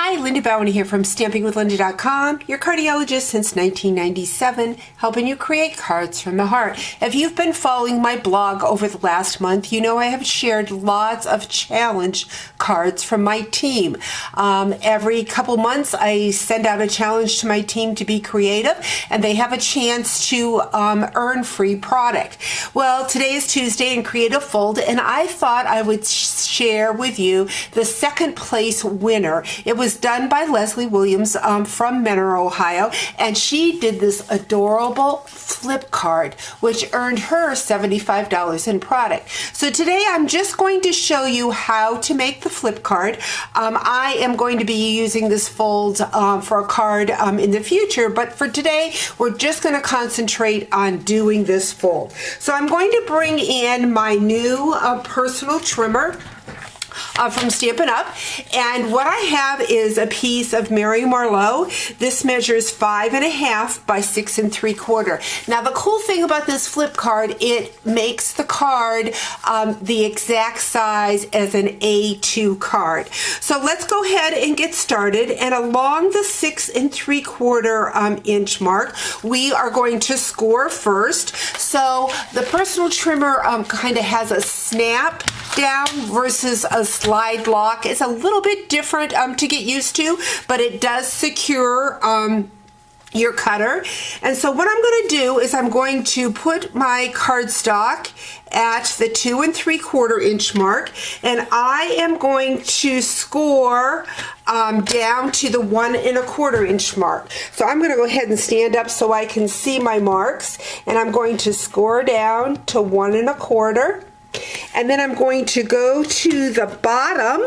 Hi, Linda Bowen here from StampingWithLinda.com, your cardiologist since 1997, helping you create cards from the heart. If you've been following my blog over the last month, you know I have shared lots of challenge cards from my team. Every couple months, I send out a challenge to my team to be creative, and they have a chance to earn free product. Well, today is Tuesday in Creative Fold, and I thought I would share with you the second place winner. It was done by Leslie Williams from Mentor, Ohio, and she did this adorable flip card, which earned her $75 in product. So today I'm just going to show you how to make the flip card. I am going to be using this fold for a card in the future, but for today we're just going to concentrate on doing this fold. So I'm going to bring in my new personal trimmer from Stampin' Up! And what I have is a piece of Mary Marlowe. This measures 5.5 by 6 3/4. Now the cool thing about this flip card, it makes the card the exact size as an A2 card. So let's go ahead and get started. And along the 6 3/4 inch mark, we are going to score first. So the personal trimmer kind of has a snap down versus a slide lock. It's a little bit different to get used to, but it does secure your cutter. And so what I'm going to do is I'm going to put my cardstock at the 2 3/4 inch mark, and I am going to score down to the 1 1/4 inch mark. So I'm going to go ahead and stand up so I can see my marks, and I'm going to score down to 1 1/4. And then I'm going to go to the bottom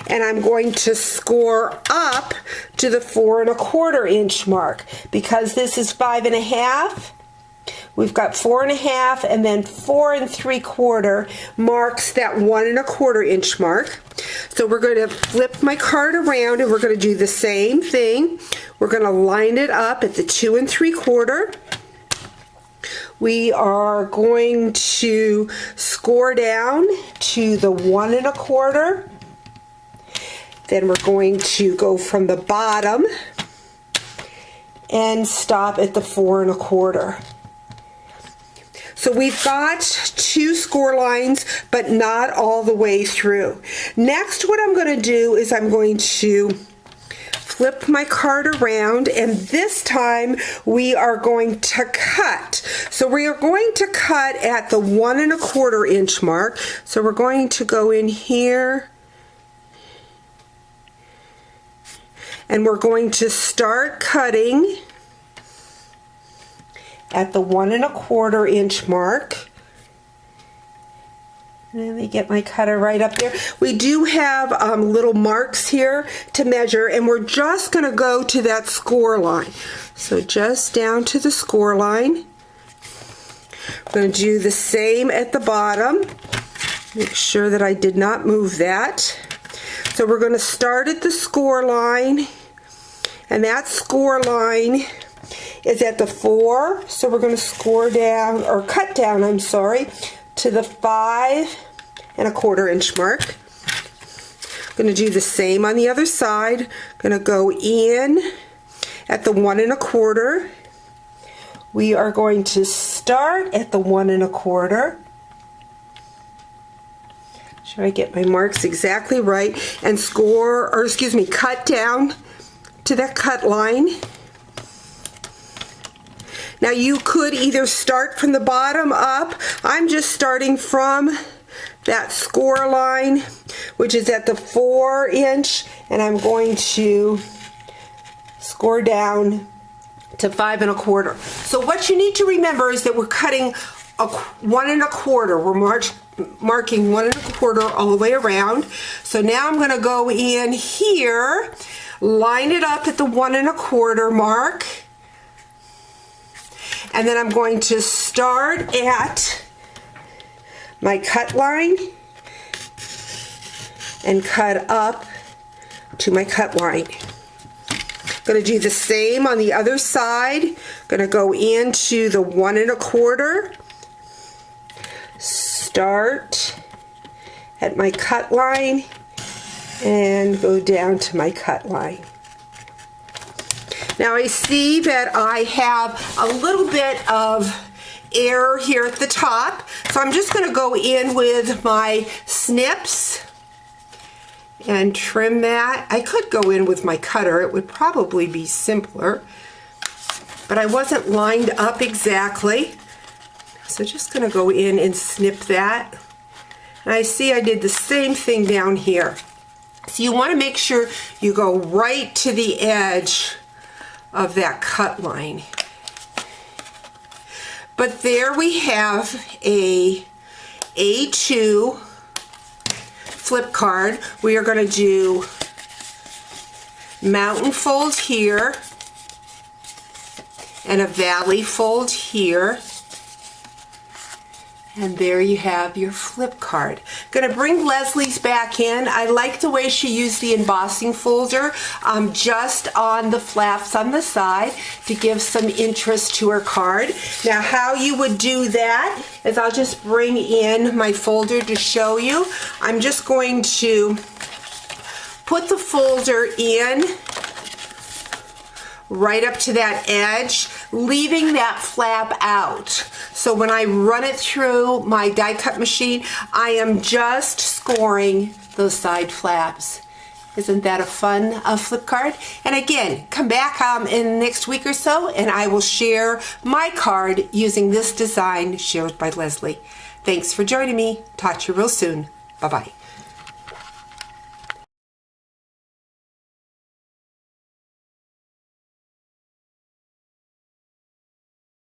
and I'm going to score up to the 4 1/4 inch mark. Because this is 5.5, we've got 4.5, and then 4 3/4 marks that 1 1/4 inch mark. So we're going to flip my card around and we're going to do the same thing. We're going to line it up at the 2 3/4. We are going to score down to the 1 1/4. Then we're going to go from the bottom and stop at the 4 1/4. So we've got 2 score lines, but not all the way through. Next, what I'm going to do is I'm going to flip my card around, and this time we are going to cut. So we are going to cut at the 1 1/4 inch mark. So we're going to go in here and we're going to start cutting at the 1 1/4 inch mark. Let me get my cutter right up there. We do have little marks here to measure, and we're just going to go to that score line. So just down to the score line. I'm going to do the same at the bottom. Make sure that I did not move that. So we're going to start at the score line, and that score line is at the 4. So we're going to score down, or cut down, I'm sorry, to the 5 1/4 inch mark. I'm going to do the same on the other side. I'm going to go in at the 1 1/4. We are going to start at the 1 1/4. Should I get my marks exactly right? And score, or excuse me, cut down to that cut line. Now you could either start from the bottom up. I'm just starting from that score line, which is at the 4 inch, and I'm going to score down to 5 1/4. So what you need to remember is that we're cutting a 1 1/4. We're marking 1 1/4 all the way around. So now I'm going to go in here, line it up at the 1 1/4 mark. And then I'm going to start at my cut line and cut up to my cut line. Going to do the same on the other side. Going to go into the 1 1/4. Start at my cut line and go down to my cut line. Now I see that I have a little bit of air here at the top, so I'm just going to go in with my snips and trim that. I could go in with my cutter, it would probably be simpler, but I wasn't lined up exactly, so just going to go in and snip that. And I see I did the same thing down here. So you want to make sure you go right to the edge of that cut line. But there we have a A2 flip card. We are going to do mountain fold here and a valley fold here. And there you have your flip card. Gonna bring Leslie's back in. I like the way she used the embossing folder just on the flaps on the side to give some interest to her card. Now how you would do that is I'll just bring in my folder to show you. I'm just going to put the folder in right up to that edge, leaving that flap out. So when I run it through my die cut machine, I am just scoring those side flaps. Isn't that a fun flip card? And again, come back in the next week or so and I will share my card using this design shared by Leslie. Thanks for joining me. Talk to you real soon. Bye-bye.